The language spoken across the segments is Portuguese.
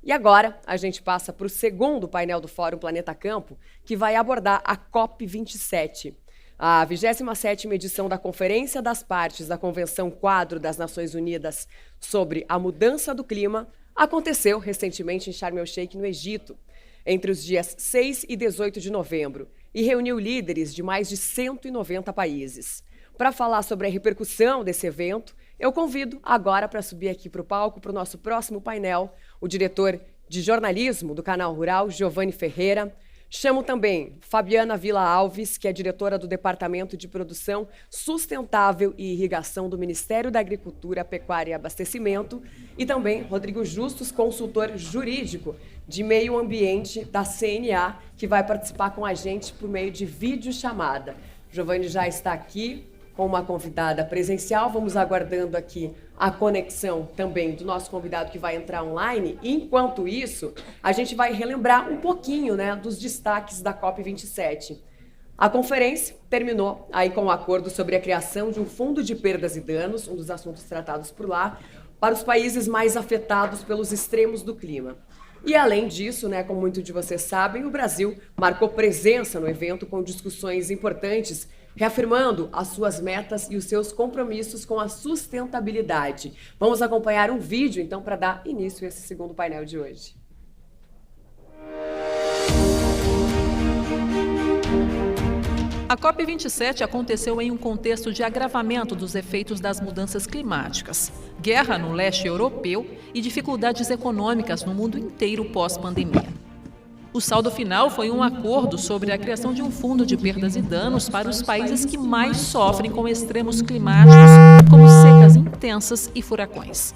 E agora a gente passa para o segundo painel do Fórum Planeta Campo, que vai abordar a COP27. A 27ª edição da Conferência das Partes da Convenção Quadro das Nações Unidas sobre a Mudança do Clima aconteceu recentemente em Sharm el-Sheikh, no Egito, entre os dias 6 e 18 de novembro, e reuniu líderes de mais de 190 países. Para falar sobre a repercussão desse evento, eu convido agora para subir aqui para o palco, para o nosso próximo painel, o diretor de jornalismo do Canal Rural, Giovanni Ferreira. Chamo também Fabiana Vila Alves, que é diretora do Departamento de Produção Sustentável e Irrigação do Ministério da Agricultura, Pecuária e Abastecimento, e também Rodrigo Justus, consultor jurídico de meio ambiente da CNA, que vai participar com a gente por meio de videochamada. Giovanni já está aqui com uma convidada presencial, vamos aguardando aqui a conexão também do nosso convidado que vai entrar online. Enquanto isso, a gente vai relembrar um pouquinho, né, dos destaques da COP27. A conferência terminou aí com um acordo sobre a criação de um fundo de perdas e danos, um dos assuntos tratados por lá, para os países mais afetados pelos extremos do clima. E além disso, né, como muitos de vocês sabem, o Brasil marcou presença no evento com discussões importantes, reafirmando as suas metas e os seus compromissos com a sustentabilidade. Vamos acompanhar um vídeo, então, para dar início a esse segundo painel de hoje. A COP27 aconteceu em um contexto de agravamento dos efeitos das mudanças climáticas, guerra no leste europeu e dificuldades econômicas no mundo inteiro pós-pandemia. O saldo final foi um acordo sobre a criação de um fundo de perdas e danos para os países que mais sofrem com extremos climáticos, como secas intensas e furacões.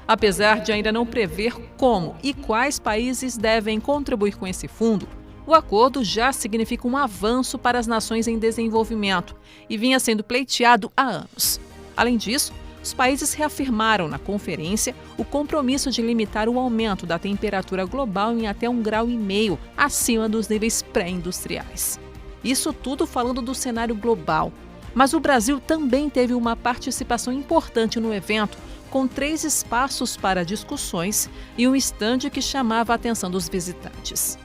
Apesar de ainda não prever como e quais países devem contribuir com esse fundo, o acordo já significa um avanço para as nações em desenvolvimento e vinha sendo pleiteado há anos. Além disso, os países reafirmaram na conferência o compromisso de limitar o aumento da temperatura global em até 1,5 graus acima dos níveis pré-industriais. Isso tudo falando do cenário global. Mas o Brasil também teve uma participação importante no evento, com 3 espaços para discussões e um estande que chamava a atenção dos visitantes.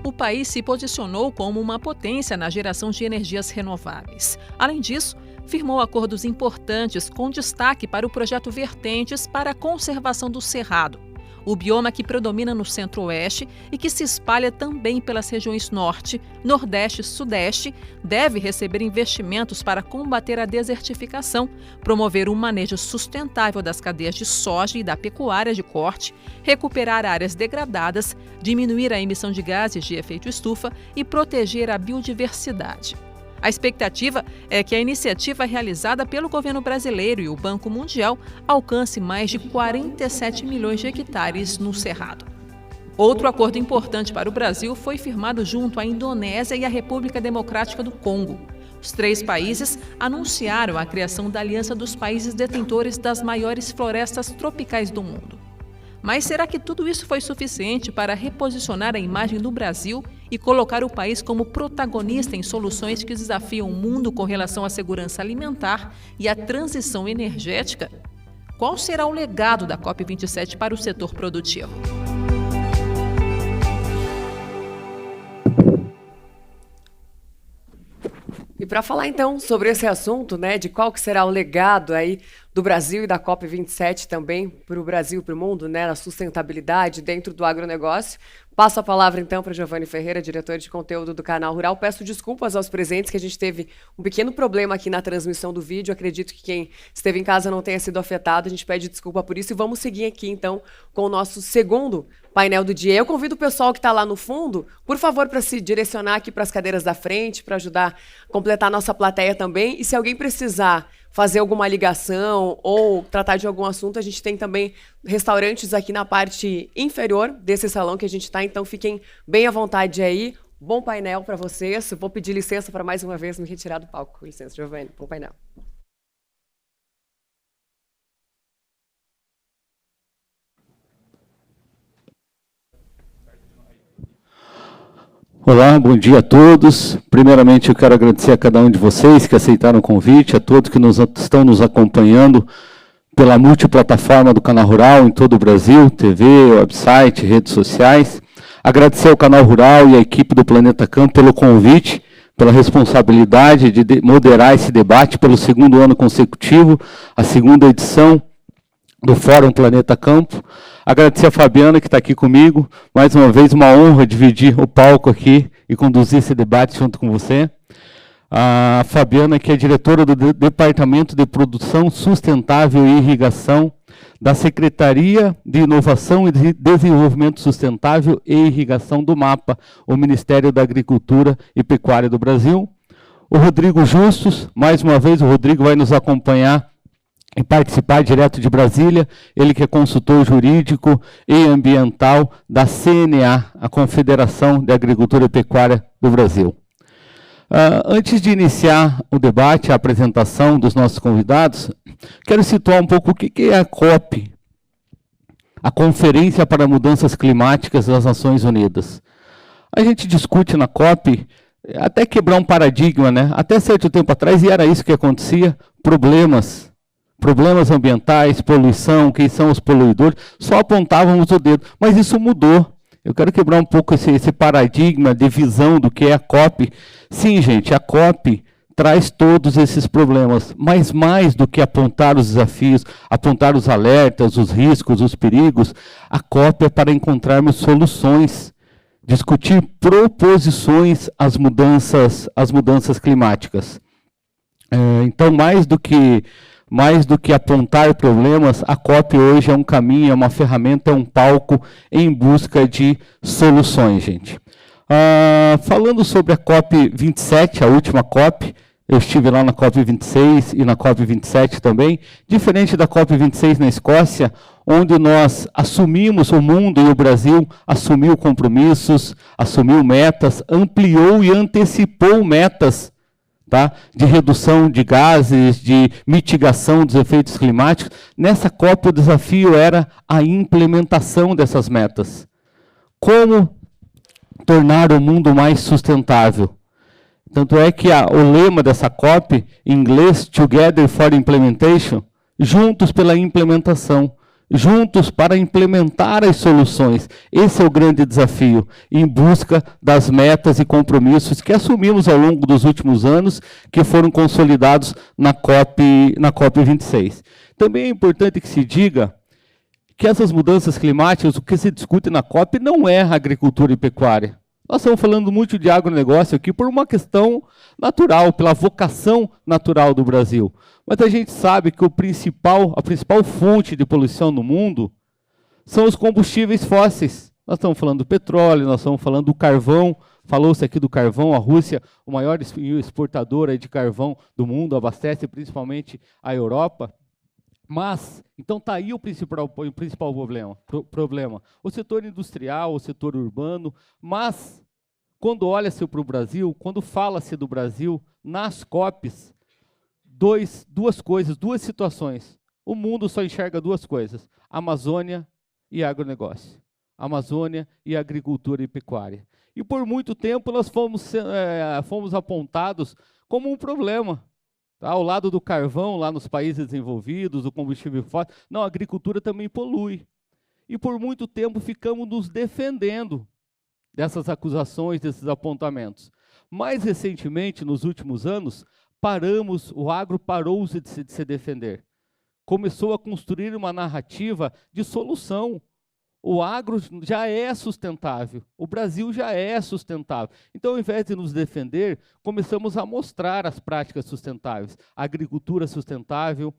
O país se posicionou como uma potência na geração de energias renováveis. Além disso, firmou acordos importantes com destaque para o projeto Vertentes para a conservação do Cerrado, o bioma que predomina no centro-oeste e que se espalha também pelas regiões norte, nordeste e sudeste, deve receber investimentos para combater a desertificação, promover um manejo sustentável das cadeias de soja e da pecuária de corte, recuperar áreas degradadas, diminuir a emissão de gases de efeito estufa e proteger a biodiversidade. A expectativa é que a iniciativa realizada pelo governo brasileiro e o Banco Mundial alcance mais de 47 milhões de hectares no Cerrado. Outro acordo importante para o Brasil foi firmado junto à Indonésia e à República Democrática do Congo. Os 3 países anunciaram a criação da Aliança dos Países Detentores das maiores florestas tropicais do mundo. Mas será que tudo isso foi suficiente para reposicionar a imagem do Brasil e colocar o país como protagonista em soluções que desafiam o mundo com relação à segurança alimentar e à transição energética? Qual será o legado da COP27 para o setor produtivo? E para falar então sobre esse assunto, né, de qual que será o legado aí do Brasil e da COP27 também para o Brasil e para o mundo, né, na sustentabilidade dentro do agronegócio, passo a palavra então para Giovanni Ferreira, diretor de conteúdo do Canal Rural. Peço desculpas aos presentes que a gente teve um pequeno problema aqui na transmissão do vídeo. Acredito que quem esteve em casa não tenha sido afetado. A gente pede desculpa por isso e vamos seguir aqui então com o nosso segundo painel do dia. Eu convido o pessoal que está lá no fundo, por favor, para se direcionar aqui para as cadeiras da frente, para ajudar a completar a nossa plateia também. E se alguém precisar fazer alguma ligação ou tratar de algum assunto, a gente tem também restaurantes aqui na parte inferior desse salão que a gente está, então fiquem bem à vontade aí. Bom painel para vocês. Vou pedir licença para mais uma vez me retirar do palco. Com licença, Giovanni. Bom painel. Olá, bom dia a todos. Primeiramente, eu quero agradecer a cada um de vocês que aceitaram o convite, a todos que estão nos acompanhando pela multiplataforma do Canal Rural em todo o Brasil, TV, website, redes sociais. Agradecer ao Canal Rural e à equipe do Planeta Campo pelo convite, pela responsabilidade de moderar esse debate pelo segundo ano consecutivo, a segunda edição do Fórum Planeta Campo. Agradecer a Fabiana, que está aqui comigo. Mais uma vez, uma honra dividir o palco aqui e conduzir esse debate junto com você. A Fabiana, que é diretora do Departamento de Produção Sustentável e Irrigação da Secretaria de Inovação e Desenvolvimento Sustentável e Irrigação do MAPA, o Ministério da Agricultura e Pecuária do Brasil. O Rodrigo Justus, mais uma vez, o Rodrigo vai nos acompanhar e participar direto de Brasília, ele que é consultor jurídico e ambiental da CNA, a Confederação de Agricultura e Pecuária do Brasil. Antes de iniciar o debate, a apresentação dos nossos convidados, quero situar um pouco o que é a COP, a Conferência para Mudanças Climáticas das Nações Unidas. A gente discute na COP, até quebrar um paradigma, né? Até certo tempo atrás, e era isso que acontecia, problemas ambientais, poluição, quem são os poluidores, só apontávamos o dedo, mas isso mudou. Eu quero quebrar um pouco esse paradigma de visão do que é a COP. Sim, gente, a COP traz todos esses problemas, mas mais do que apontar os desafios, apontar os alertas, os riscos, os perigos, a COP é para encontrarmos soluções, discutir proposições às mudanças climáticas. Então, mais do que apontar problemas, a COP hoje é um caminho, é uma ferramenta, é um palco em busca de soluções, gente. Falando sobre a COP 27, a última COP, eu estive lá na COP 26 e na COP 27 também, diferente da COP 26 na Escócia, onde nós assumimos, o mundo e o Brasil assumiu compromissos, assumiu metas, ampliou e antecipou metas, tá? De redução de gases, de mitigação dos efeitos climáticos. Nessa COP o desafio era a implementação dessas metas. Como tornar o mundo mais sustentável? Tanto é que o lema dessa COP, em inglês, Together for Implementation, juntos pela implementação, juntos para implementar as soluções. Esse é o grande desafio, em busca das metas e compromissos que assumimos ao longo dos últimos anos, que foram consolidados na COP 26. Também é importante que se diga que essas mudanças climáticas, o que se discute na COP não é agricultura e pecuária. Nós estamos falando muito de agronegócio aqui por uma questão natural, pela vocação natural do Brasil. Mas a gente sabe que a principal fonte de poluição no mundo são os combustíveis fósseis. Nós estamos falando do petróleo, nós estamos falando do carvão. Falou-se aqui do carvão, a Rússia, o maior exportador de carvão do mundo, abastece principalmente a Europa. Mas, então está aí o principal problema. O setor industrial, o setor urbano, mas, quando olha-se para o Brasil, quando fala-se do Brasil, nas COPs, duas situações. O mundo só enxerga duas coisas, Amazônia e agronegócio. Amazônia e agricultura e pecuária. E por muito tempo nós fomos apontados como um problema. Ao lado do carvão, lá nos países desenvolvidos, do combustível fóssil, não, a agricultura também polui. E por muito tempo ficamos nos defendendo dessas acusações, desses apontamentos. Mais recentemente, nos últimos anos, o agro parou de se defender. Começou a construir uma narrativa de solução. O agro já é sustentável, o Brasil já é sustentável. Então, ao invés de nos defender, começamos a mostrar as práticas sustentáveis, a agricultura sustentável,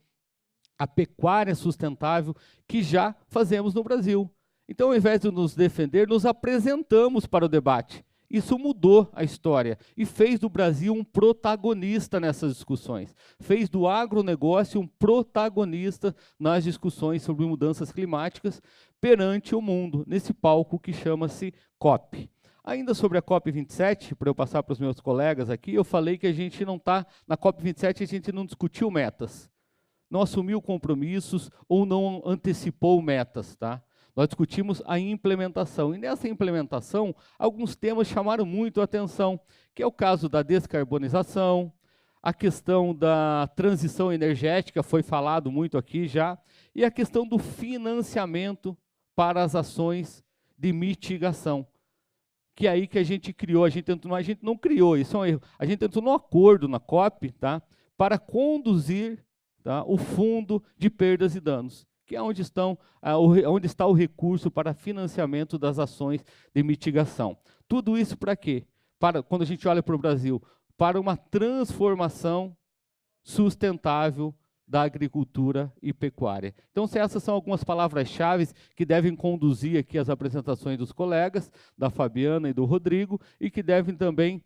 a pecuária sustentável, que já fazemos no Brasil. Então, ao invés de nos defender, nos apresentamos para o debate. Isso mudou a história e fez do Brasil um protagonista nessas discussões. Fez do agronegócio um protagonista nas discussões sobre mudanças climáticas perante o mundo, nesse palco que chama-se COP. Ainda sobre a COP 27, para eu passar para os meus colegas aqui, eu falei que a gente não está, na COP 27 a gente não discutiu metas, não assumiu compromissos ou não antecipou metas, tá? Nós discutimos a implementação, e nessa implementação, alguns temas chamaram muito a atenção, que é o caso da descarbonização, a questão da transição energética, foi falado muito aqui já, e a questão do financiamento para as ações de mitigação, que é aí que a gente criou, a gente não criou, isso é um erro, a gente entrou num acordo na COP, tá, para conduzir, tá, o fundo de perdas e danos, que é onde está o recurso para financiamento das ações de mitigação. Tudo isso para quê? Para, quando a gente olha para o Brasil, para uma transformação sustentável da agricultura e pecuária. Então, essas são algumas palavras-chave que devem conduzir aqui as apresentações dos colegas, da Fabiana e do Rodrigo, e que devem também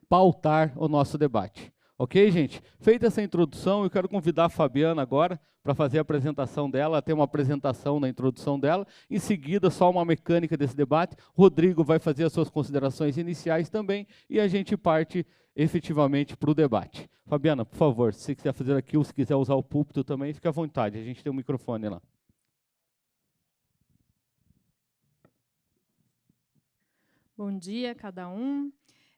pautar o nosso debate. Ok, gente? Feita essa introdução, eu quero convidar a Fabiana agora para fazer a apresentação dela, tem uma apresentação na introdução dela, em seguida, só uma mecânica desse debate, Rodrigo vai fazer as suas considerações iniciais também, e a gente parte efetivamente para o debate. Fabiana, por favor, se você quiser fazer aqui, ou se quiser usar o púlpito também, fique à vontade, a gente tem um microfone lá. Bom dia a cada um.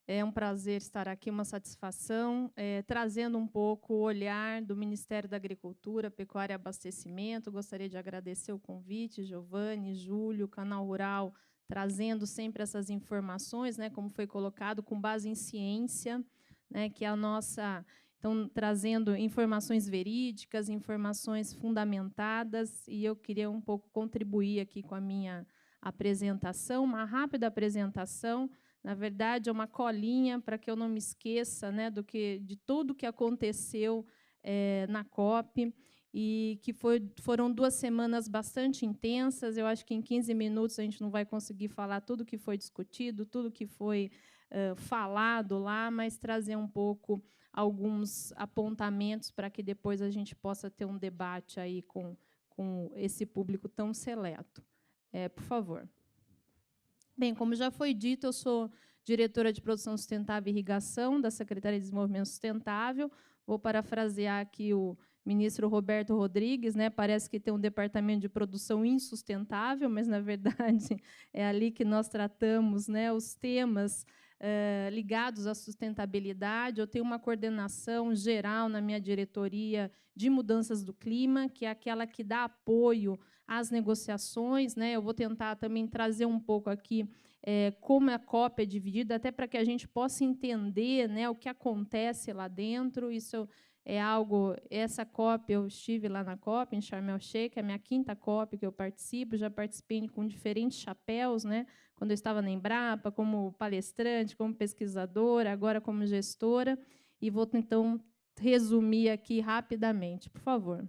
É um prazer estar aqui, uma satisfação, trazendo um pouco o olhar do Ministério da Agricultura, Pecuária e Abastecimento. Gostaria de agradecer o convite, Giovanni, Júlio, Canal Rural, trazendo sempre essas informações, né, como foi colocado, com base em ciência, né, que é a nossa... Então, trazendo informações verídicas, informações fundamentadas, e eu queria um pouco contribuir aqui com a minha apresentação, uma rápida apresentação. Na verdade, é uma colinha para que eu não me esqueça, né, de tudo o que aconteceu na COP, e que foram 2 semanas bastante intensas. Eu acho que em 15 minutos a gente não vai conseguir falar tudo o que foi discutido, tudo o que foi falado lá, mas trazer um pouco alguns apontamentos para que depois a gente possa ter um debate aí com esse público tão seleto. Por favor. Bem, como já foi dito, eu sou diretora de Produção Sustentável e Irrigação da Secretaria de Desenvolvimento Sustentável. Vou parafrasear aqui o ministro Roberto Rodrigues, né? Parece que tem um departamento de produção insustentável, mas, na verdade, é ali que nós tratamos, né, os temas ligados à sustentabilidade. Eu tenho uma coordenação geral na minha diretoria de mudanças do clima, que é aquela que dá apoio às negociações, né? Eu vou tentar também trazer um pouco aqui como a COP é dividida, até para que a gente possa entender, né, o que acontece lá dentro. Isso é algo... Essa COP, eu estive lá na COP, em Sharm el-Sheikh, é a minha 5ª COP que eu participo, já participei com diferentes chapéus, né, quando eu estava na Embrapa, como palestrante, como pesquisadora, agora como gestora, e vou, então, resumir aqui rapidamente, por favor.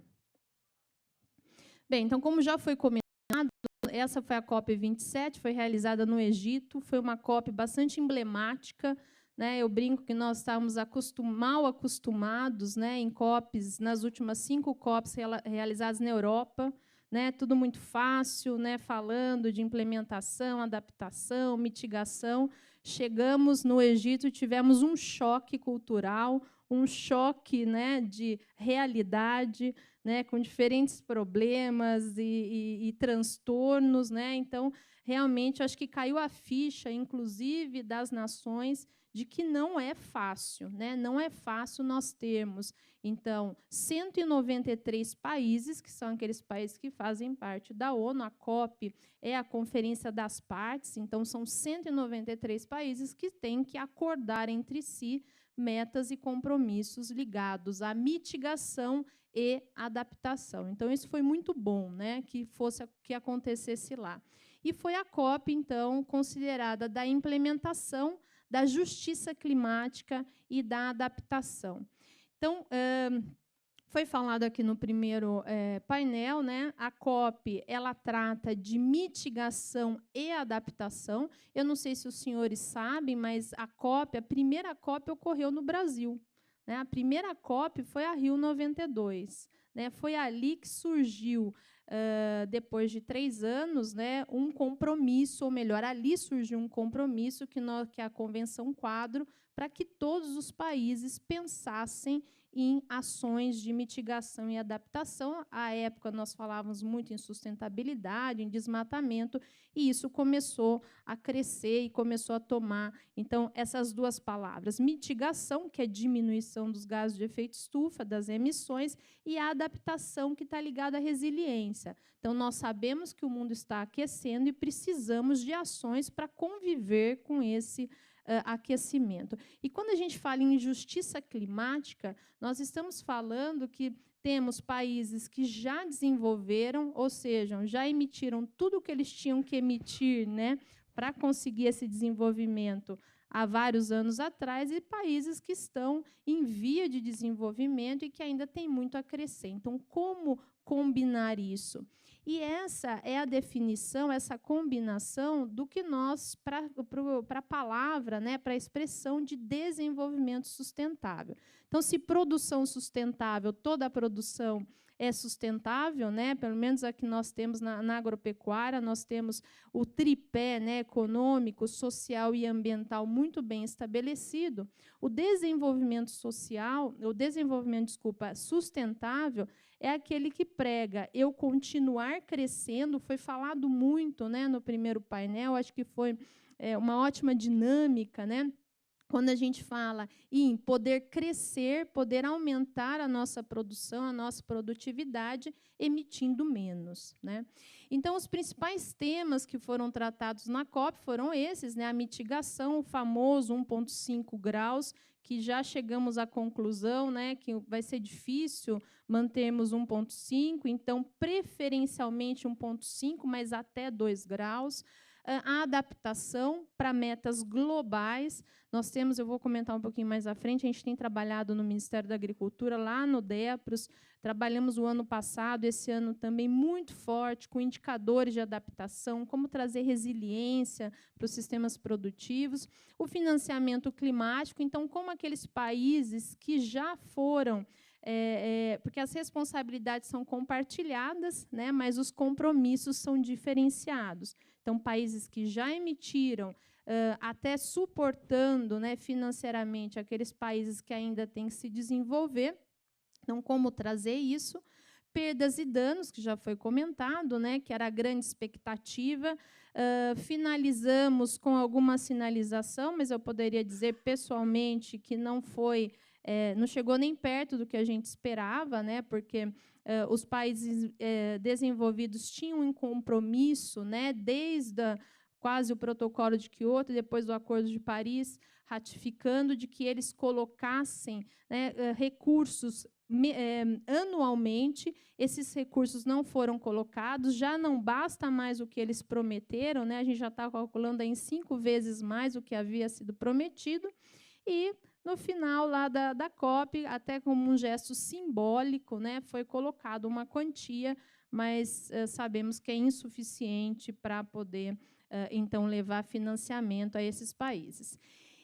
Bem, então, como já foi comentado, essa foi a COP27, foi realizada no Egito, foi uma COP bastante emblemática, né? Eu brinco que nós estávamos mal acostumados, né, em COPs, nas últimas 5 COPs realizadas na Europa, né, tudo muito fácil, né, falando de implementação, adaptação, mitigação. Chegamos no Egito e tivemos um choque cultural, um choque, né, de realidade, né, com diferentes problemas e transtornos, né? Então, realmente, acho que caiu a ficha, inclusive, das nações, de que não é fácil, né? Não é fácil nós termos, então, 193 países, que são aqueles países que fazem parte da ONU. A COP é a Conferência das Partes, então, são 193 países que têm que acordar entre si metas e compromissos ligados à mitigação e adaptação. Então, isso foi muito bom, né, que acontecesse lá. E foi a COP, então, considerada da implementação da justiça climática e da adaptação. Então, foi falado aqui no primeiro painel, né? A COP ela trata de mitigação e adaptação. Eu não sei se os senhores sabem, mas a primeira COP ocorreu no Brasil, né? A primeira COP foi a Rio 92. Né? Foi ali que surgiu, depois de 3 anos, né, um compromisso, ou melhor, ali surgiu um compromisso que é a Convenção Quadro, para que todos os países pensassem em ações de mitigação e adaptação. À época, nós falávamos muito em sustentabilidade, em desmatamento, e isso começou a crescer e começou a tomar, então, essas duas palavras, mitigação, que é diminuição dos gases de efeito estufa, das emissões, e a adaptação, que está ligada à resiliência. Então, nós sabemos que o mundo está aquecendo e precisamos de ações para conviver com esse aquecimento. E quando a gente fala em justiça climática, nós estamos falando que temos países que já desenvolveram, ou seja, já emitiram tudo o que eles tinham que emitir, né, para conseguir esse desenvolvimento há vários anos atrás, e países que estão em via de desenvolvimento e que ainda tem muito a crescer. Então, como combinar isso? E essa é a definição, essa combinação do que nós, para a palavra, né, para a expressão de desenvolvimento sustentável. Então, se produção sustentável, toda a produção é sustentável, né, pelo menos a que nós temos na agropecuária, nós temos o tripé, né, econômico, social e ambiental muito bem estabelecido. O desenvolvimento social, sustentável, é aquele que prega eu continuar crescendo. Foi falado muito, né, no primeiro painel, acho que foi uma ótima dinâmica, né, quando a gente fala em poder crescer, poder aumentar a nossa produção, a nossa produtividade, emitindo menos, né? Então, os principais temas que foram tratados na COP foram esses, né? A mitigação, o famoso 1,5 graus, que já chegamos à conclusão, né, que vai ser difícil mantermos 1,5, então, preferencialmente 1,5, mas até 2 graus. A adaptação para metas globais. Nós temos, eu vou comentar um pouquinho mais à frente, a gente tem trabalhado no Ministério da Agricultura, lá no DEPROS, trabalhamos o ano passado, esse ano também muito forte, com indicadores de adaptação, como trazer resiliência para os sistemas produtivos, o financiamento climático, então, como aqueles países que já foram, porque as responsabilidades são compartilhadas, né, mas os compromissos são diferenciados. Então, países que já emitiram, até suportando, né, financeiramente aqueles países que ainda têm que se desenvolver. Então, como trazer isso? Perdas e danos, que já foi comentado, né, que era a grande expectativa. Finalizamos com alguma sinalização, mas eu poderia dizer pessoalmente que não foi, não chegou nem perto do que a gente esperava, né, porque os países desenvolvidos tinham um compromisso, né, desde quase o protocolo de Kyoto, depois do Acordo de Paris, ratificando de que eles colocassem, né, recursos anualmente. Esses recursos não foram colocados, já não basta mais o que eles prometeram, né, a gente já está calculando em 5 vezes mais o que havia sido prometido, e no final lá da COP, até como um gesto simbólico, né, foi colocado uma quantia, mas sabemos que é insuficiente para poder, então, levar financiamento a esses países.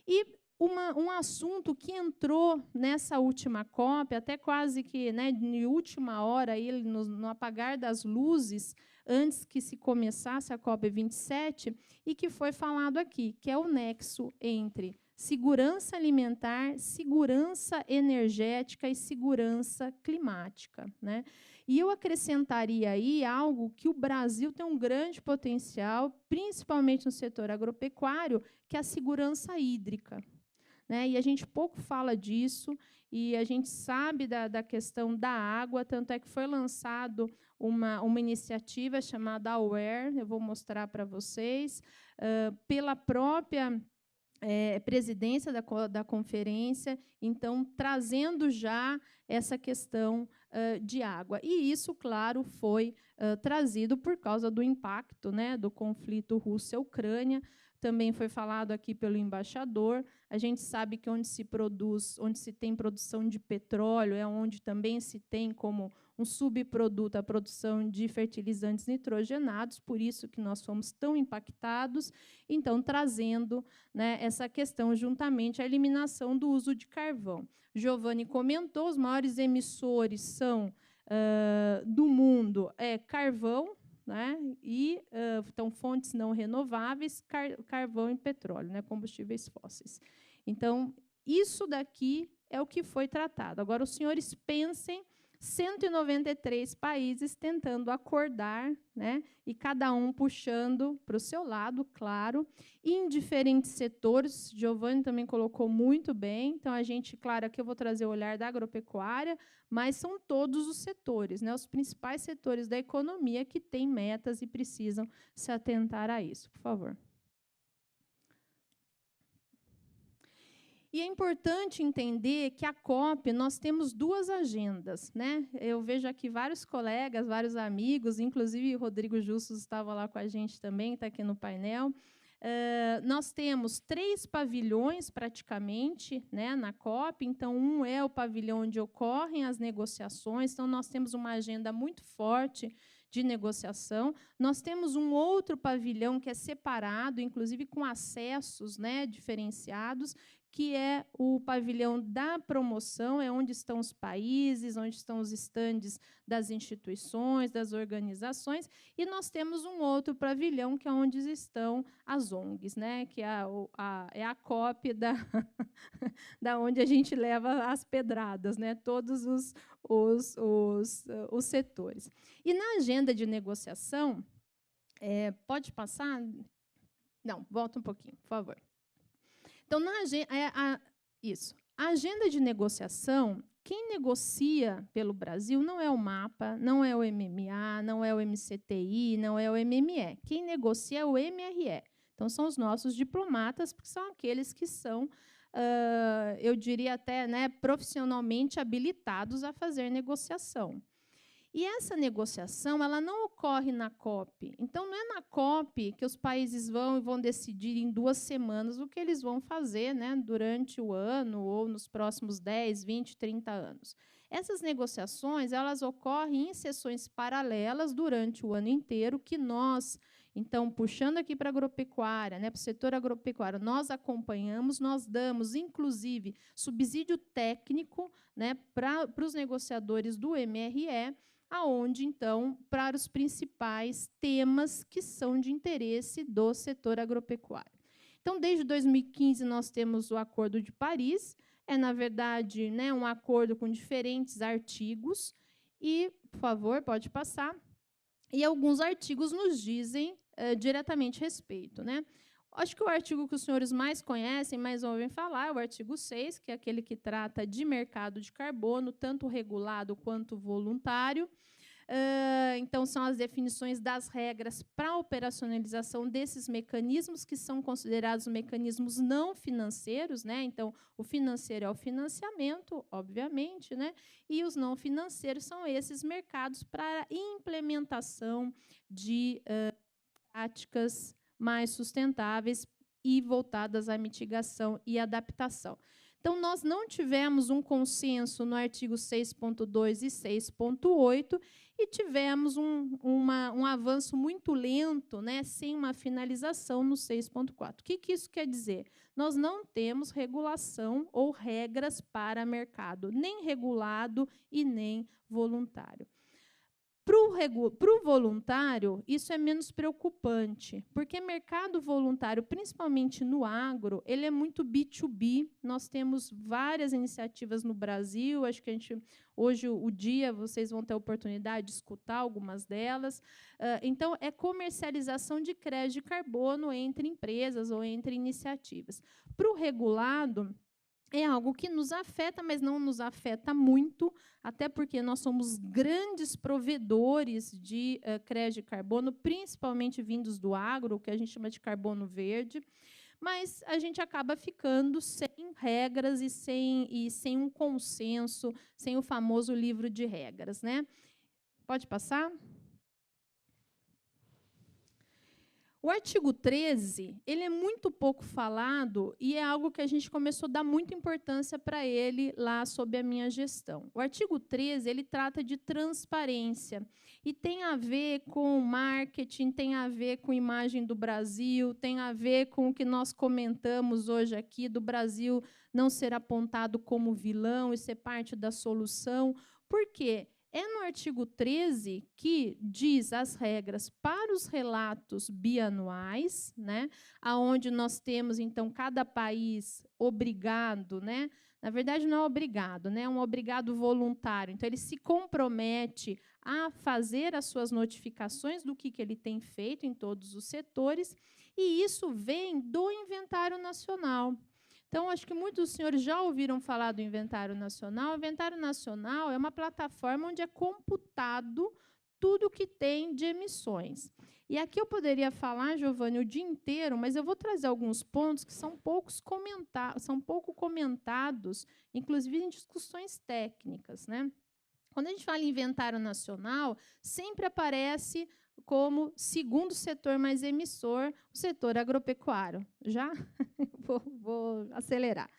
E um assunto que entrou nessa última COP, até quase que, né, de última hora, aí, no apagar das luzes, antes que se começasse a COP 27, e que foi falado aqui, que é o nexo entre segurança alimentar, segurança energética e segurança climática, né? E eu acrescentaria aí algo que o Brasil tem um grande potencial, principalmente no setor agropecuário, que é a segurança hídrica, né? E a gente pouco fala disso, e a gente sabe da questão da água, tanto é que foi lançado uma iniciativa chamada AWARE, eu vou mostrar para vocês, pela própria presidência da conferência, então, trazendo já essa questão de água. E isso, claro, foi trazido por causa do impacto, né, do conflito Rússia-Ucrânia. Também foi falado aqui pelo embaixador. A gente sabe que onde se tem produção de petróleo, é onde também se tem como um subproduto a produção de fertilizantes nitrogenados, por isso que nós fomos tão impactados, então, trazendo, né, essa questão juntamente à eliminação do uso de carvão. Giovanni comentou, os maiores emissores são, do mundo, carvão, né, e então, fontes não renováveis, carvão e petróleo, né, combustíveis fósseis. Então, isso daqui é o que foi tratado. Agora, os senhores pensem 193 países tentando acordar, né, e cada um puxando para o seu lado, claro, em diferentes setores. Giovanni também colocou muito bem. Então, a gente, claro, aqui eu vou trazer o olhar da agropecuária, mas são todos os setores, né, os principais setores da economia que têm metas e precisam se atentar a isso. Por favor. E é importante entender que a COP, nós temos duas agendas, né? Eu vejo aqui vários colegas, vários amigos, inclusive o Rodrigo Justus estava lá com a gente também, está aqui no painel. Nós temos 3 pavilhões, praticamente, né, na COP. Então, um é o pavilhão onde ocorrem as negociações. Então, nós temos uma agenda muito forte de negociação. Nós temos um outro pavilhão que é separado, inclusive com acessos, né, diferenciados, que é o pavilhão da promoção, é onde estão os países, onde estão os estandes das instituições, das organizações, e nós temos um outro pavilhão, que é onde estão as ONGs, né, que é a COP da onde a gente leva as pedradas, né, todos os setores. E na agenda de negociação, pode passar? Não, volta um pouquinho, por favor. Então, a agenda de negociação, quem negocia pelo Brasil não é o MAPA, não é o MMA, não é o MCTI, não é o MME. Quem negocia é o MRE. Então, são os nossos diplomatas, porque são aqueles que são, eu diria até, né, profissionalmente habilitados a fazer negociação. E essa negociação, ela não ocorre na COP. Então, não é na COP que os países vão decidir em 2 semanas o que eles vão fazer, né, durante o ano ou nos próximos 10, 20, 30 anos. Essas negociações, elas ocorrem em sessões paralelas durante o ano inteiro, que nós, então, puxando aqui para a agropecuária, né, para o setor agropecuário, nós acompanhamos, nós damos, inclusive, subsídio técnico, né, para os negociadores do MRE, aonde, então, para os principais temas que são de interesse do setor agropecuário. Então, desde 2015, nós temos o Acordo de Paris, na verdade, né, um acordo com diferentes artigos, e, por favor, pode passar, e alguns artigos nos dizem diretamente respeito, né? Acho que o artigo que os senhores mais conhecem, mais ouvem falar, é o artigo 6, que é aquele que trata de mercado de carbono, tanto regulado quanto voluntário. Então, são as definições das regras para a operacionalização desses mecanismos, que são considerados mecanismos não financeiros, né? Então, o financeiro é o financiamento, obviamente, né? E os não financeiros são esses mercados para implementação de práticas mais sustentáveis e voltadas à mitigação e adaptação. Então, nós não tivemos um consenso no artigo 6.2 e 6.8 e tivemos um avanço muito lento, né, sem uma finalização no 6.4. O que isso quer dizer? Nós não temos regulação ou regras para mercado, nem regulado e nem voluntário. Para o voluntário, isso é menos preocupante, porque mercado voluntário, principalmente no agro, ele é muito B2B. Nós temos várias iniciativas no Brasil, acho que hoje o dia vocês vão ter a oportunidade de escutar algumas delas. Então, é comercialização de crédito de carbono entre empresas ou entre iniciativas. Para o regulado, é algo que nos afeta, mas não nos afeta muito, até porque nós somos grandes provedores de crédito de carbono, principalmente vindos do agro, o que a gente chama de carbono verde, mas a gente acaba ficando sem regras e sem um consenso, sem o famoso livro de regras, né? Pode passar? O artigo 13, ele é muito pouco falado e é algo que a gente começou a dar muita importância para ele lá sob a minha gestão. O artigo 13, ele trata de transparência e tem a ver com marketing, tem a ver com imagem do Brasil, tem a ver com o que nós comentamos hoje aqui, do Brasil não ser apontado como vilão e ser parte da solução. Por quê? É no artigo 13 que diz as regras para os relatos bianuais, né, onde nós temos, então, cada país obrigado, né, na verdade, não é obrigado, né? É um obrigado voluntário. Então, ele se compromete a fazer as suas notificações do que ele tem feito em todos os setores, e isso vem do Inventário Nacional. Então, acho que muitos dos senhores já ouviram falar do Inventário Nacional. O Inventário Nacional é uma plataforma onde é computado tudo que tem de emissões. E aqui eu poderia falar, Giovanni, o dia inteiro, mas eu vou trazer alguns pontos que são pouco comentados, inclusive em discussões técnicas, né? Quando a gente fala em Inventário Nacional, sempre aparece como segundo setor mais emissor, o setor agropecuário. Já? Vou acelerar.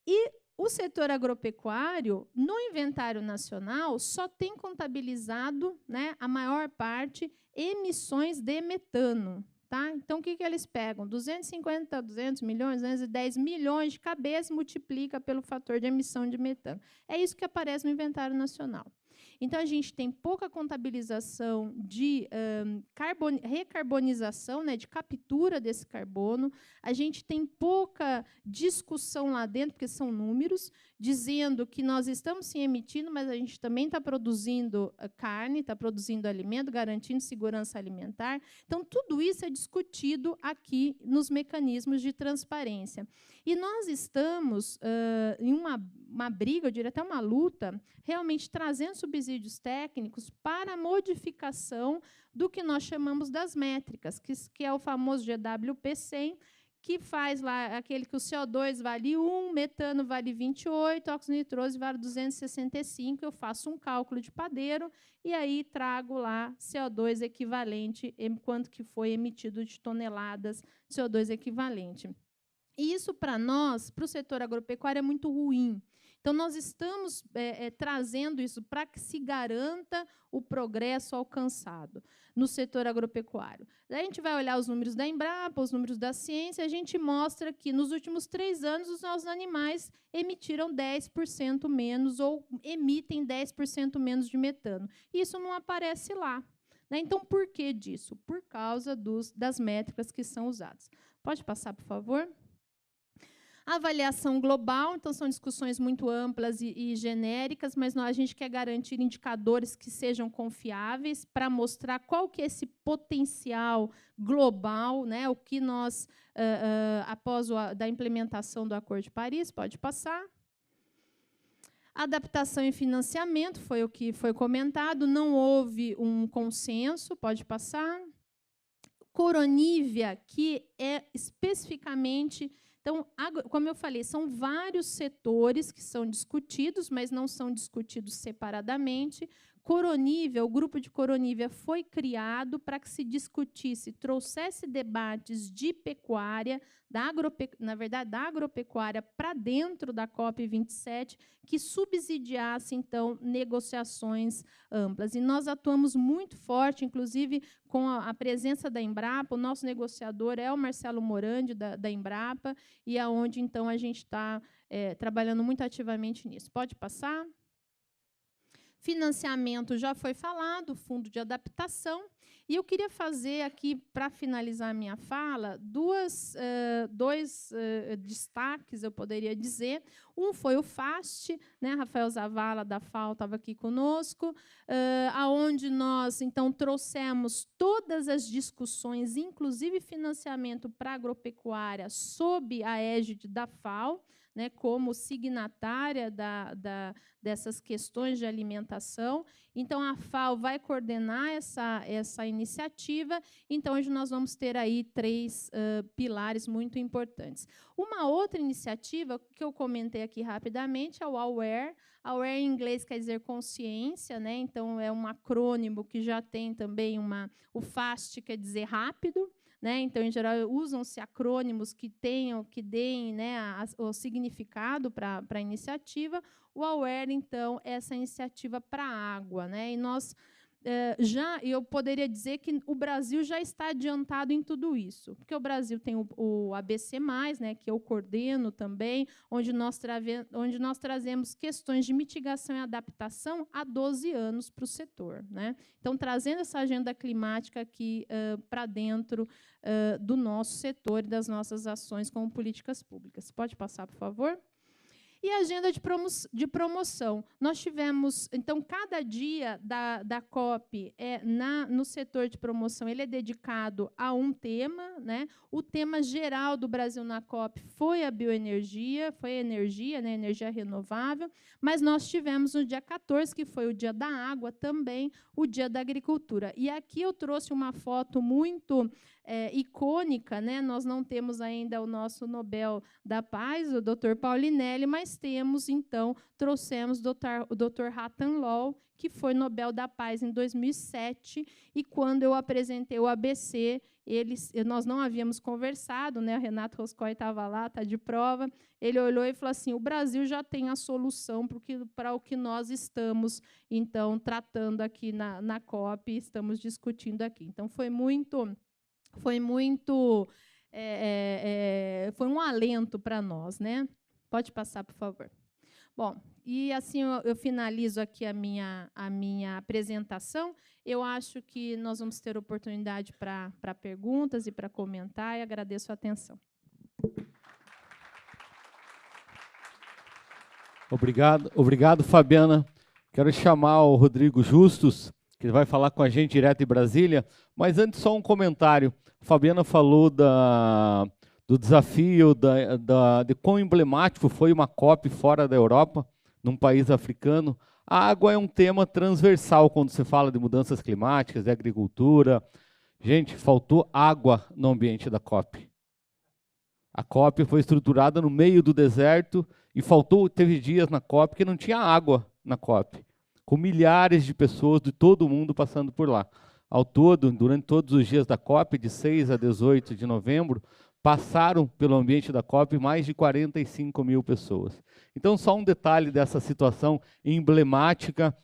E o setor agropecuário, no Inventário Nacional, só tem contabilizado, né, a maior parte, emissões de metano. Tá? Então, o que eles pegam? 250, 200 milhões, 210 milhões de cabeça, multiplica pelo fator de emissão de metano. É isso que aparece no Inventário Nacional. Então, a gente tem pouca contabilização de recarbonização, né, de captura desse carbono. A gente tem pouca discussão lá dentro, porque são números, dizendo que nós estamos sim emitindo, mas a gente também está produzindo carne, está produzindo alimento, garantindo segurança alimentar. Então, tudo isso é discutido aqui nos mecanismos de transparência. E nós estamos em uma briga, eu diria até uma luta, realmente trazendo subsídios técnicos para a modificação do que nós chamamos das métricas, que é o famoso GWP100, que faz lá aquele que o CO2 vale 1, metano vale 28, óxido nitroso vale 265, eu faço um cálculo de padeiro e aí trago lá CO2 equivalente, quanto que foi emitido de toneladas de CO2 equivalente. E isso, para nós, para o setor agropecuário, é muito ruim. Então, nós estamos trazendo isso para que se garanta o progresso alcançado no setor agropecuário. Daí a gente vai olhar os números da Embrapa, os números da ciência, e a gente mostra que, nos últimos 3 anos, os nossos animais emitiram 10% menos ou emitem 10% menos de metano. Isso não aparece lá. Né? Então, por que disso? Por causa das métricas que são usadas. Pode passar, por favor? Avaliação global, então são discussões muito amplas e genéricas, mas a gente quer garantir indicadores que sejam confiáveis para mostrar qual que é esse potencial global, né, o que nós, após da implementação do Acordo de Paris, pode passar. Adaptação e financiamento, foi o que foi comentado, não houve um consenso, pode passar. Coronívia, que é especificamente... Então, como eu falei, são vários setores que são discutidos, mas não são discutidos separadamente. Coronívia, o grupo de Coronívia foi criado para que se discutisse, trouxesse debates de pecuária, na verdade, da agropecuária para dentro da COP27, que subsidiasse, então, negociações amplas. E nós atuamos muito forte, inclusive, com a presença da Embrapa. O nosso negociador é o Marcelo Morandi, da Embrapa, e é onde, então, a gente está trabalhando muito ativamente nisso. Pode passar? Financiamento já foi falado, fundo de adaptação. E eu queria fazer aqui, para finalizar a minha fala, dois destaques, eu poderia dizer. Um foi o FAST, né? Rafael Zavala, da FAO, estava aqui conosco, aonde nós, então, trouxemos todas as discussões, inclusive financiamento para a agropecuária, sob a égide da FAO, né, como signatária dessas questões de alimentação. Então, a FAO vai coordenar essa iniciativa. Então, hoje nós vamos ter aí 3 pilares muito importantes. Uma outra iniciativa que eu comentei aqui rapidamente é o AWARE. AWARE em inglês quer dizer consciência, né? Então, é um acrônimo que já tem também o FAST, quer dizer rápido. Né? Então, em geral, usam-se acrônimos que deem, né, o significado para a iniciativa. O AWARE, então, é essa iniciativa para a água. Né? E nós eu poderia dizer que o Brasil já está adiantado em tudo isso, porque o Brasil tem o ABC+, né, que eu coordeno também, onde nós trazemos questões de mitigação e adaptação há 12 anos para o setor. Né? Então, trazendo essa agenda climática aqui para dentro do nosso setor e das nossas ações como políticas públicas. Pode passar, por favor? E a agenda de promoção. Nós tivemos, então, cada dia da COP no setor de promoção ele é dedicado a um tema, né? O tema geral do Brasil na COP foi a bioenergia, foi a energia, né? Energia renovável, mas nós tivemos no dia 14, que foi o dia da água, também o dia da agricultura. E aqui eu trouxe uma foto muito icônica, né? Nós não temos ainda o nosso Nobel da Paz, o Dr. Paulinelli, mas temos, então, trouxemos o Dr. Ratan Lal, que foi Nobel da Paz em 2007, e quando eu apresentei o ABC, nós não havíamos conversado, né? O Renato Roscoe estava lá, está de prova, ele olhou e falou assim, o Brasil já tem a solução para o que nós estamos, então, tratando aqui na COP, estamos discutindo aqui. Então, foi um alento para nós, né? Pode passar, por favor. Bom, e assim eu finalizo aqui a minha apresentação. Eu acho que nós vamos ter oportunidade para perguntas e para comentar, e agradeço a atenção. Obrigado, Fabiana. Quero chamar o Rodrigo Justus, que vai falar com a gente direto em Brasília, mas antes só um comentário. A Fabiana falou do desafio, de quão emblemático foi uma COP fora da Europa, num país africano. A água é um tema transversal quando se fala de mudanças climáticas, de agricultura. Gente, faltou água no ambiente da COP. A COP foi estruturada no meio do deserto e teve dias na COP que não tinha água na COP, com milhares de pessoas de todo o mundo passando por lá. Ao todo, durante todos os dias da COP, de 6 a 18 de novembro, passaram pelo ambiente da COP mais de 45 mil pessoas. Então, só um detalhe dessa situação emblemática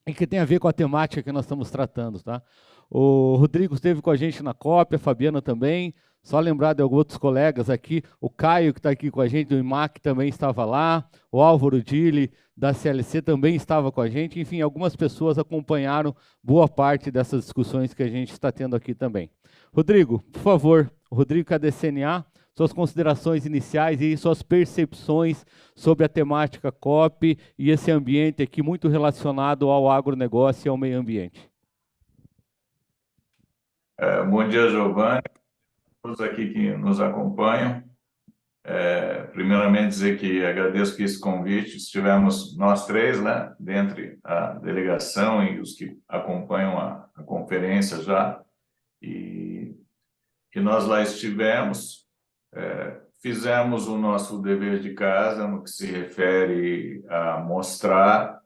e que tem a ver com a temática que nós estamos tratando. Tá? O Rodrigo esteve com a gente na COP, a Fabiana também. Só lembrar de alguns outros colegas aqui, o Caio, que está aqui com a gente, do IMAC, também estava lá, o Álvaro Dili, da CLC, também estava com a gente. Enfim, algumas pessoas acompanharam boa parte dessas discussões que a gente está tendo aqui também. Rodrigo, por favor, Rodrigo, que é da CNA, suas considerações iniciais e suas percepções sobre a temática COP e esse ambiente aqui muito relacionado ao agronegócio e ao meio ambiente. Bom dia, Giovanni. Todos aqui que nos acompanham. Primeiramente, dizer que agradeço que esse convite, estivemos nós três, né, dentre a delegação e os que acompanham a conferência já, e que nós lá estivemos, fizemos o nosso dever de casa no que se refere a mostrar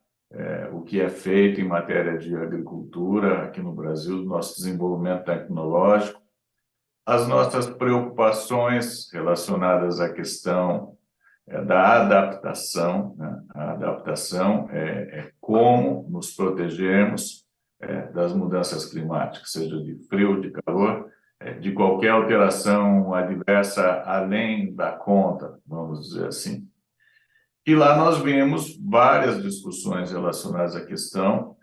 o que é feito em matéria de agricultura aqui no Brasil, nosso desenvolvimento tecnológico, as nossas preocupações relacionadas à questão da adaptação, né? A adaptação é como nos protegermos das mudanças climáticas, seja de frio, de calor, de qualquer alteração adversa além da conta, vamos dizer assim. E lá nós vimos várias discussões relacionadas à questão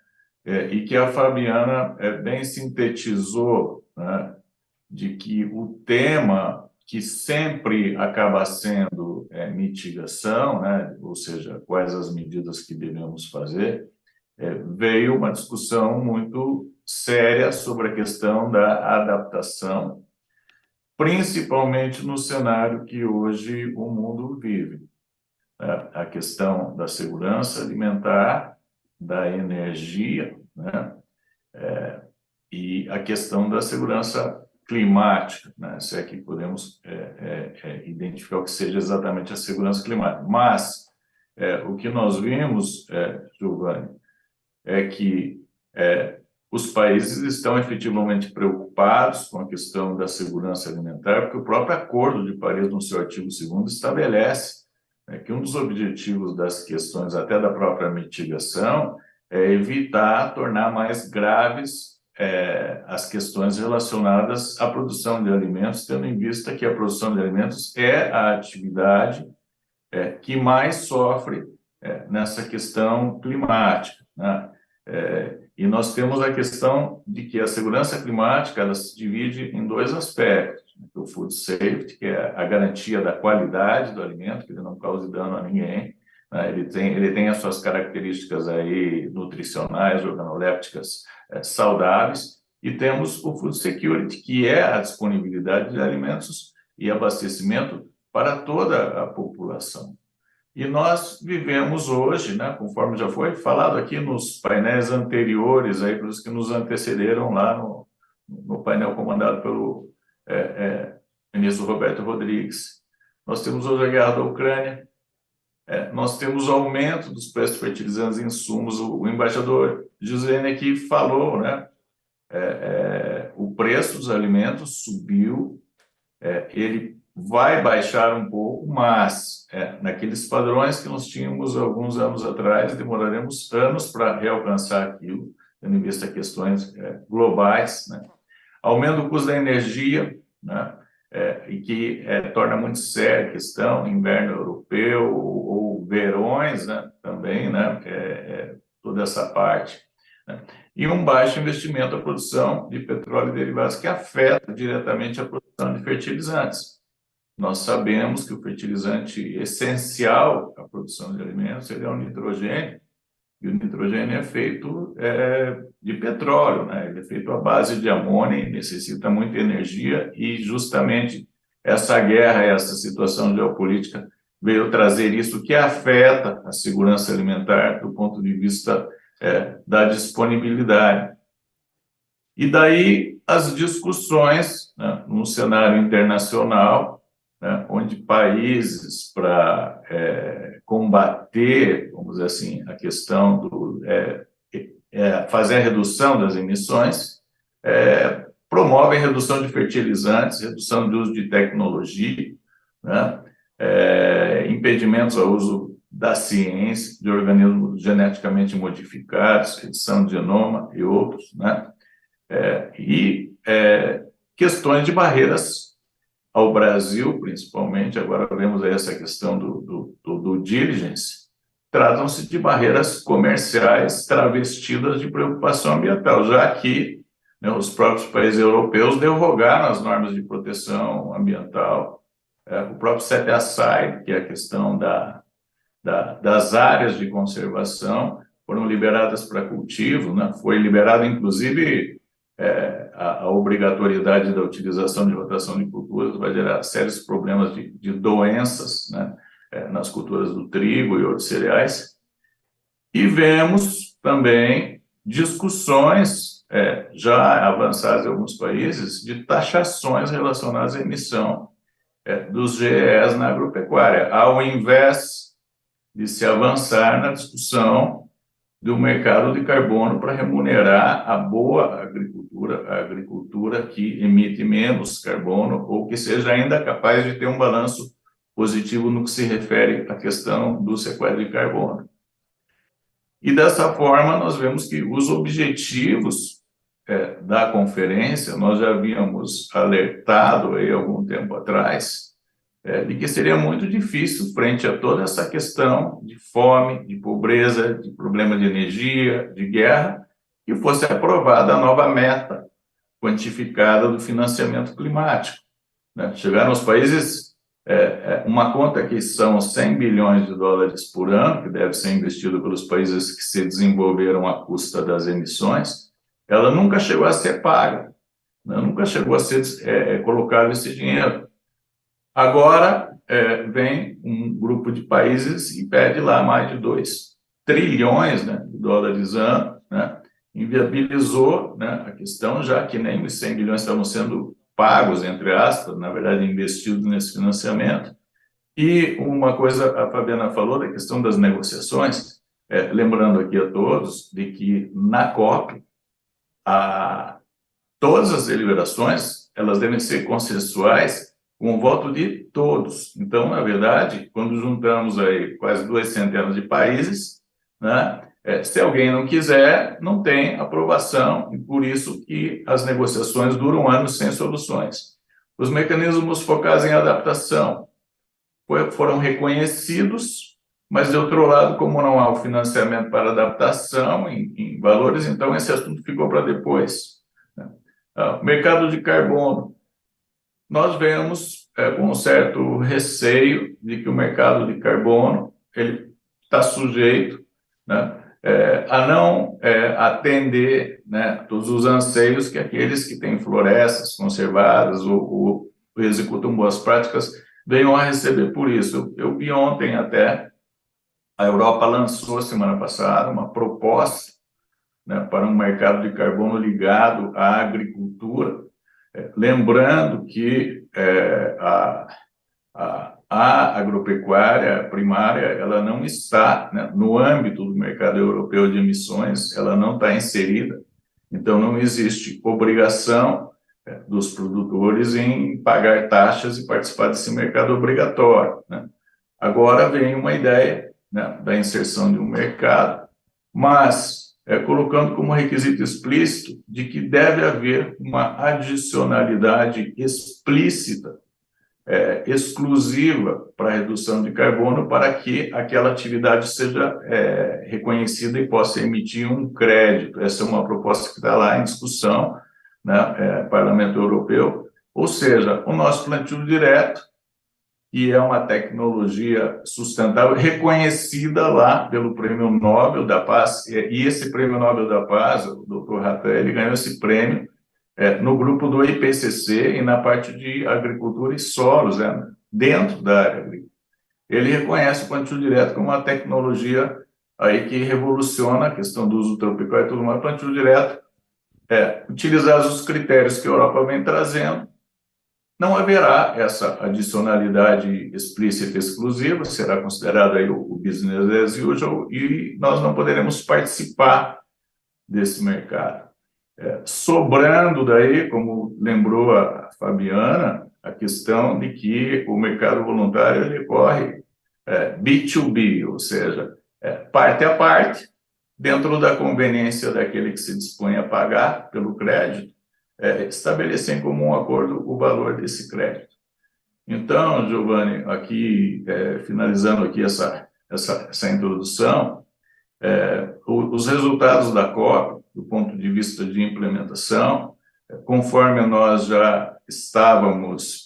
e que a Fabiana bem sintetizou, né? De que o tema que sempre acaba sendo mitigação, né? Ou seja, quais as medidas que devemos fazer, veio uma discussão muito séria sobre a questão da adaptação, principalmente no cenário que hoje o mundo vive. A questão da segurança alimentar, da energia, né? E a questão da segurança climática, né? Se é que podemos identificar o que seja exatamente a segurança climática. Mas o que nós vimos, Giovanni, é que os países estão efetivamente preocupados com a questão da segurança alimentar, porque o próprio Acordo de Paris, no seu artigo 2º, estabelece que um dos objetivos das questões, até da própria mitigação, é evitar tornar mais graves as questões relacionadas à produção de alimentos, tendo em vista que a produção de alimentos é a atividade que mais sofre nessa questão climática, né? E nós temos a questão de que a segurança climática ela se divide em dois aspectos: o food safety, que é a garantia da qualidade do alimento, que ele não cause dano a ninguém, né? Ele tem as suas características aí nutricionais, organolépticas saudáveis, e temos o Food Security, que é a disponibilidade de alimentos e abastecimento para toda a população. E nós vivemos hoje, né, conforme já foi falado aqui nos painéis anteriores, aí, pelos que nos antecederam lá no painel comandado pelo ministro Roberto Rodrigues. Nós temos hoje a guerra da Ucrânia, nós temos o aumento dos preços de fertilizantes e insumos. O embaixador Giuseppe aqui falou, né, o preço dos alimentos subiu, ele vai baixar um pouco, mas naqueles padrões que nós tínhamos alguns anos atrás, demoraremos anos para realcançar aquilo, tendo em vista questões globais, né? Aumento do custo da energia, né? E que torna muito séria a questão, inverno europeu ou verões, né? Também, né? Toda essa parte, né? E um baixo investimento na produção de petróleo e derivados, que afeta diretamente a produção de fertilizantes. Nós sabemos que o fertilizante essencial à produção de alimentos é o nitrogênio, e o nitrogênio é feito de petróleo, né? Ele é feito à base de amônia e necessita muita energia, e justamente essa guerra, essa situação geopolítica veio trazer isso, que afeta a segurança alimentar do ponto de vista da disponibilidade. E daí as discussões, né, no cenário internacional, né, onde países, para combater, vamos dizer assim, a questão do fazer a redução das emissões, promovem redução de fertilizantes, redução de uso de tecnologia, né, impedimentos ao uso da ciência, de organismos geneticamente modificados, edição de genoma e outros, né, questões de barreiras ao Brasil, principalmente. Agora vemos aí essa questão do diligence, tratam-se de barreiras comerciais travestidas de preocupação ambiental, já que, né, os próprios países europeus derrogaram as normas de proteção ambiental. O próprio set-aside, que é a questão das áreas de conservação, foram liberadas para cultivo, né? Foi liberado, inclusive, a obrigatoriedade da utilização de rotação de culturas vai gerar sérios problemas de doenças, né, nas culturas do trigo e outros cereais. E vemos também discussões já avançadas em alguns países de taxações relacionadas à emissão dos GEs na agropecuária, ao invés de se avançar na discussão do mercado de carbono para remunerar a boa agricultura, a agricultura que emite menos carbono ou que seja ainda capaz de ter um balanço positivo no que se refere à questão do sequestro de carbono. E dessa forma nós vemos que os objetivos da conferência, nós já havíamos alertado aí algum tempo atrás, de que seria muito difícil, frente a toda essa questão de fome, de pobreza, de problema de energia, de guerra, que fosse aprovada a nova meta quantificada do financiamento climático, né? Chegaram os países, uma conta que são 100 bilhões de dólares por ano, que deve ser investido pelos países que se desenvolveram à custa das emissões, ela nunca chegou a ser paga, né? Nunca chegou a ser colocado esse dinheiro. Agora, vem um grupo de países e pede lá mais de 2 trilhões, né, de dólares ano, né, inviabilizou, né, a questão, já que nem os 100 bilhões estavam sendo pagos, entre aspas, na verdade, investidos nesse financiamento. E uma coisa, a Fabiana falou da questão das negociações, lembrando aqui a todos de que na COP, todas as deliberações, elas devem ser consensuais, com o voto de todos. Então, na verdade, quando juntamos aí quase 200 de países, né, se alguém não quiser, não tem aprovação, e por isso que as negociações duram anos sem soluções. Os mecanismos focados em adaptação foram reconhecidos, mas, de outro lado, como não há o financiamento para adaptação em valores, então esse assunto ficou para depois, né? O mercado de carbono. Nós vemos com um certo receio de que o mercado de carbono ele está sujeito, né, a não atender, né, todos os anseios que aqueles que têm florestas conservadas ou executam boas práticas venham a receber por isso. Eu vi ontem até, a Europa lançou semana passada uma proposta, né, para um mercado de carbono ligado à agricultura, lembrando que a agropecuária primária, ela não está, né, no âmbito do mercado europeu de emissões, ela não está inserida, então não existe obrigação dos produtores em pagar taxas e participar desse mercado obrigatório, né? Agora vem uma ideia, né, da inserção de um mercado, mas colocando como requisito explícito de que deve haver uma adicionalidade explícita, exclusiva para a redução de carbono, para que aquela atividade seja reconhecida e possa emitir um crédito. Essa é uma proposta que está lá em discussão, né, Parlamento Europeu, ou seja, o nosso plantio direto, que é uma tecnologia sustentável, reconhecida lá pelo Prêmio Nobel da Paz, e esse Prêmio Nobel da Paz, o Dr. Rattan, ele ganhou esse prêmio no grupo do IPCC e na parte de agricultura e solos, dentro da área agrícola. Ele reconhece o plantio direto como uma tecnologia aí que revoluciona a questão do uso tropical e tudo mais. O plantio direto, utilizar os critérios que a Europa vem trazendo, não haverá essa adicionalidade explícita e exclusiva, será considerado aí o business as usual, e nós não poderemos participar desse mercado. Sobrando daí, como lembrou a Fabiana, a questão de que o mercado voluntário ele corre B2B, ou seja, parte a parte, dentro da conveniência daquele que se dispõe a pagar pelo crédito, estabelecer em comum acordo o valor desse crédito. Então, Giovanni, aqui, finalizando aqui essa introdução, os resultados da COP, do ponto de vista de implementação, conforme nós já estávamos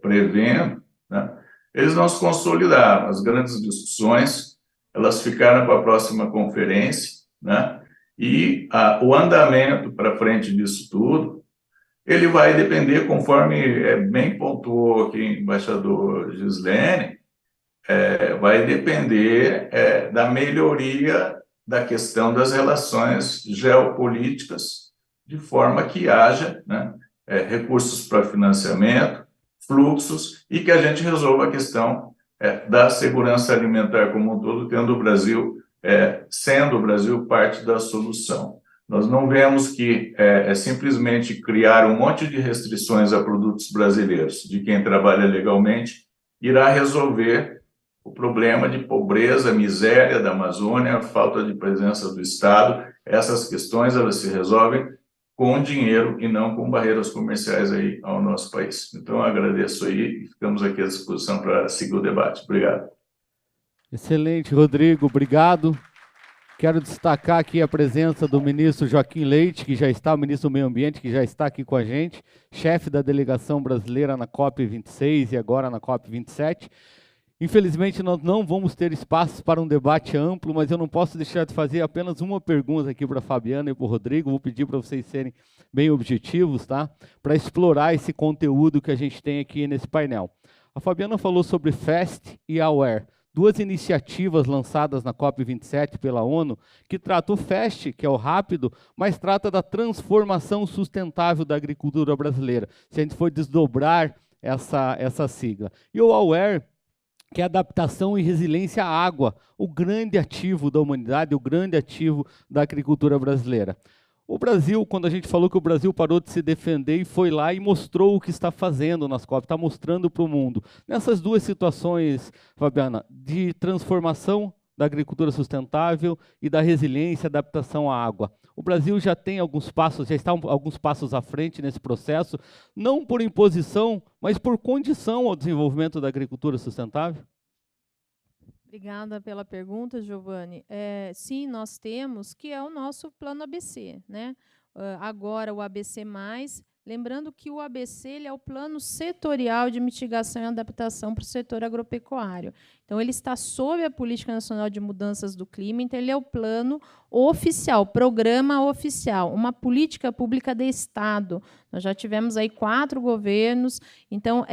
prevendo, né, eles não se consolidaram. As grandes discussões, elas ficaram para a próxima conferência, né, e o andamento para frente disso tudo, ele vai depender, conforme bem pontuou aqui o embaixador Gislene, vai depender da melhoria da questão das relações geopolíticas, de forma que haja, né, recursos para financiamento, fluxos, e que a gente resolva a questão da segurança alimentar como um todo, tendo o Brasil, sendo o Brasil parte da solução. Nós não vemos que simplesmente criar um monte de restrições a produtos brasileiros, de quem trabalha legalmente, irá resolver o problema de pobreza, miséria da Amazônia, falta de presença do Estado. Essas questões, elas se resolvem com dinheiro e não com barreiras comerciais aí ao nosso país. Então, eu agradeço aí e ficamos aqui à disposição para seguir o debate. Obrigado. Excelente, Rodrigo, obrigado. Quero destacar aqui a presença do ministro Joaquim Leite, que já está, o ministro do Meio Ambiente, que já está aqui com a gente, chefe da delegação brasileira na COP26 e agora na COP27. Infelizmente, nós não vamos ter espaços para um debate amplo, mas eu não posso deixar de fazer apenas uma pergunta aqui para a Fabiana e para o Rodrigo. Vou pedir para vocês serem bem objetivos, tá? Para explorar esse conteúdo que a gente tem aqui nesse painel. A Fabiana falou sobre FAST e AWARE, duas iniciativas lançadas na COP27 pela ONU, que trata o FAST, que é o rápido, mas trata da transformação sustentável da agricultura brasileira, se a gente for desdobrar essa sigla. E o AWARE, que é adaptação e resiliência à água, o grande ativo da humanidade, o grande ativo da agricultura brasileira. O Brasil, quando a gente falou que o Brasil parou de se defender e foi lá e mostrou o que está fazendo nas COP, está mostrando para o mundo. Nessas duas situações, Fabiana, de transformação da agricultura sustentável e da resiliência e adaptação à água. O Brasil já tem alguns passos, já está alguns passos à frente nesse processo, não por imposição, mas por condição ao desenvolvimento da agricultura sustentável? Obrigada pela pergunta, Giovanni. Sim, nós temos, que é o nosso plano ABC, né? Agora o ABC+, lembrando que o ABC ele é o plano setorial de mitigação e adaptação para o setor agropecuário. Então, Então, ele está sob a Política Nacional de Mudanças do Clima, então ele é o plano oficial, programa oficial, uma política de Estado. Nós já tivemos aí 4 governos, então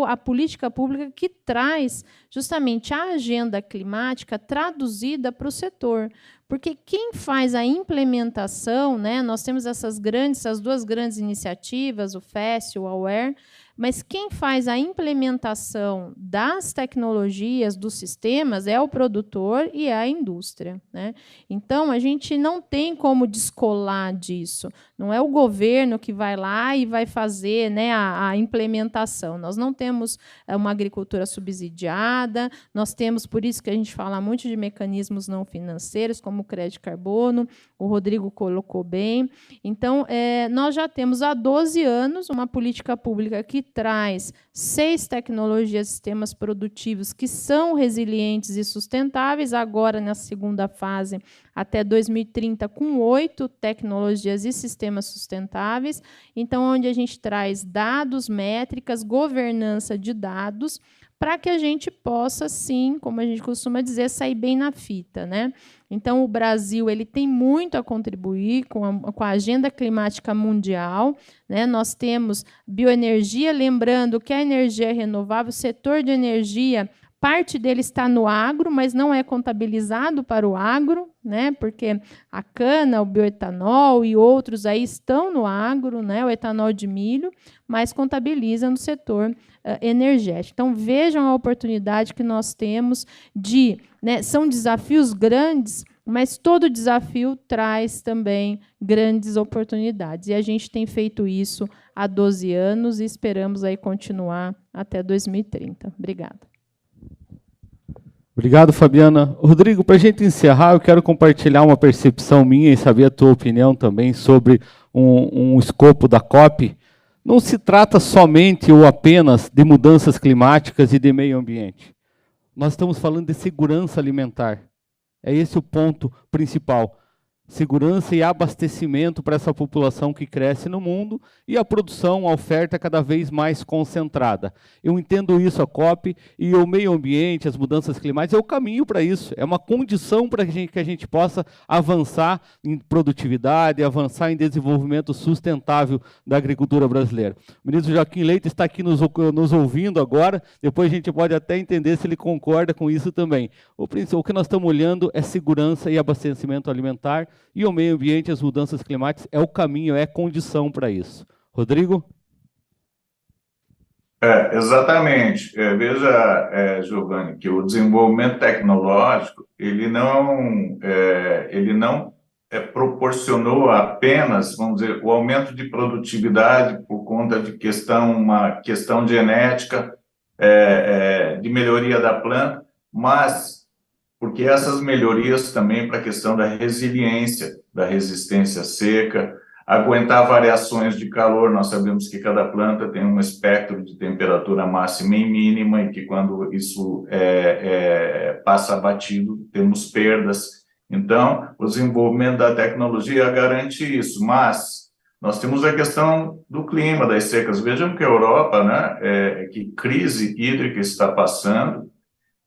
a política pública que traz justamente a agenda climática traduzida para o setor. Porque quem faz a implementação, né, nós temos essas 2 grandes iniciativas, o FES e o AWARE, mas quem faz a implementação das tecnologias, dos sistemas, é o produtor e é a indústria, né? Então, a gente não tem como descolar disso. Não é o governo que vai lá e vai fazer, né, a implementação. Nós não temos uma agricultura subsidiada, nós temos, por isso que a gente fala muito de mecanismos não financeiros, como o crédito carbono, o Rodrigo colocou bem. Então, nós já temos há 12 anos uma política pública que traz 6 tecnologias, sistemas produtivos que são resilientes e sustentáveis, agora na segunda fase, até 2030, com 8 tecnologias e sistemas sustentáveis. Então, onde a gente traz dados, métricas, governança de dados, para que a gente possa, sim, como a gente costuma dizer, sair bem na fita, né? Então, o Brasil ele tem muito a contribuir com a agenda climática mundial, né? Nós temos bioenergia, lembrando que a energia é renovável, o setor de energia, parte dele está no agro, mas não é contabilizado para o agro, né? Porque a cana, o bioetanol e outros aí estão no agro, né? O etanol de milho, mas contabiliza no setor energético. Então, vejam a oportunidade que nós temos de... né, são desafios grandes, mas todo desafio traz também grandes oportunidades. E a gente tem feito isso há 12 anos e esperamos aí continuar até 2030. Obrigada. Obrigado, Fabiana. Rodrigo, para a gente encerrar, eu quero compartilhar uma percepção minha e saber a tua opinião também sobre um escopo da COP. Não se trata somente ou apenas de mudanças climáticas e de meio ambiente. Nós estamos falando de segurança alimentar. É esse o ponto principal. Segurança e abastecimento para essa população que cresce no mundo e a produção, a oferta cada vez mais concentrada. Eu entendo isso, a COP, e o meio ambiente, as mudanças climáticas, é o caminho para isso, é uma condição para que a gente possa avançar em produtividade, avançar em desenvolvimento sustentável da agricultura brasileira. O ministro Joaquim Leite está aqui nos ouvindo agora, depois a gente pode até entender se ele concorda com isso também. O que nós estamos olhando é segurança e abastecimento alimentar, e o meio ambiente, as mudanças climáticas, é o caminho, é a condição para isso. Rodrigo? Exatamente. Veja, Giovanni, que o desenvolvimento tecnológico, ele não proporcionou apenas, vamos dizer, o aumento de produtividade por conta de uma questão genética, de melhoria da planta, mas porque essas melhorias também para a questão da resiliência, da resistência seca, aguentar variações de calor. Nós sabemos que cada planta tem um espectro de temperatura máxima e mínima, e que quando isso passa batido, temos perdas. Então, o desenvolvimento da tecnologia garante isso, mas nós temos a questão do clima, das secas. Vejam que a Europa, né, que crise hídrica está passando,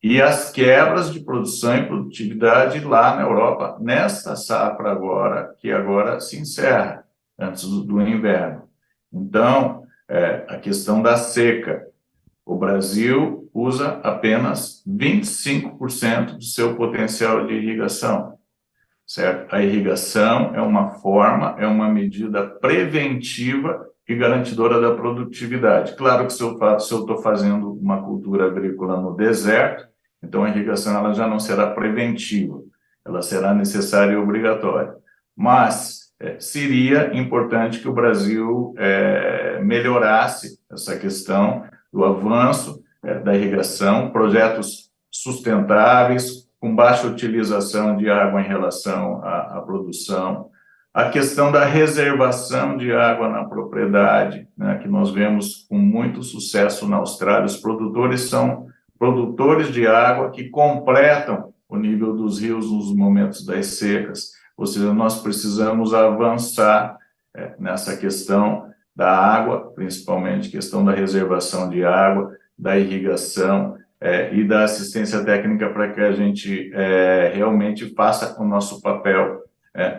e as quebras de produção e produtividade lá na Europa, nesta safra agora, que agora se encerra, antes do inverno. Então, a questão da seca. O Brasil usa apenas 25% do seu potencial de irrigação, certo? A irrigação é uma forma, é uma medida preventiva e garantidora da produtividade. Claro que se eu estou fazendo uma cultura agrícola no deserto, então a irrigação ela já não será preventiva, ela será necessária e obrigatória. Mas seria importante que o Brasil melhorasse essa questão do avanço da irrigação, projetos sustentáveis, com baixa utilização de água em relação à produção, a questão da reservação de água na propriedade, né, que nós vemos com muito sucesso na Austrália. Os produtores são produtores de água que completam o nível dos rios nos momentos das secas. Ou seja, nós precisamos avançar nessa questão da água, principalmente questão da reservação de água, da irrigação, e da assistência técnica para que a gente realmente faça o nosso papel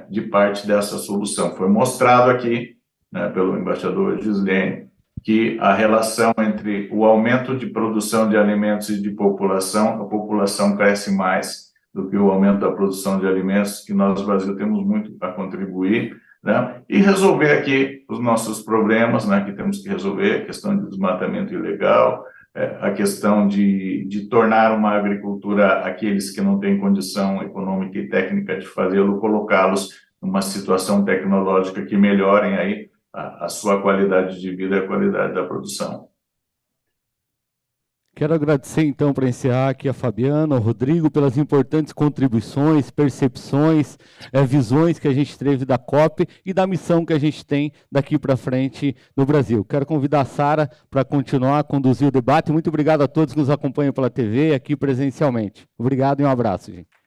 de parte dessa solução. Foi mostrado aqui, né, pelo embaixador Gislene, que a relação entre o aumento de produção de alimentos e de população, a população cresce mais do que o aumento da produção de alimentos, que nós, no Brasil, temos muito a contribuir, né? E resolver aqui os nossos problemas, né, que temos que resolver, a questão de desmatamento ilegal, a questão de tornar uma agricultura, aqueles que não têm condição econômica e técnica de fazê-lo, colocá-los numa situação tecnológica que melhorem aí a sua qualidade de vida e a qualidade da produção. Quero agradecer, então, para encerrar aqui a Fabiana, ao Rodrigo, pelas importantes contribuições, percepções, visões que a gente teve da COP e da missão que a gente tem daqui para frente no Brasil. Quero convidar a Sara para continuar a conduzir o debate. Muito obrigado a todos que nos acompanham pela TV aqui presencialmente. Obrigado e um abraço, gente.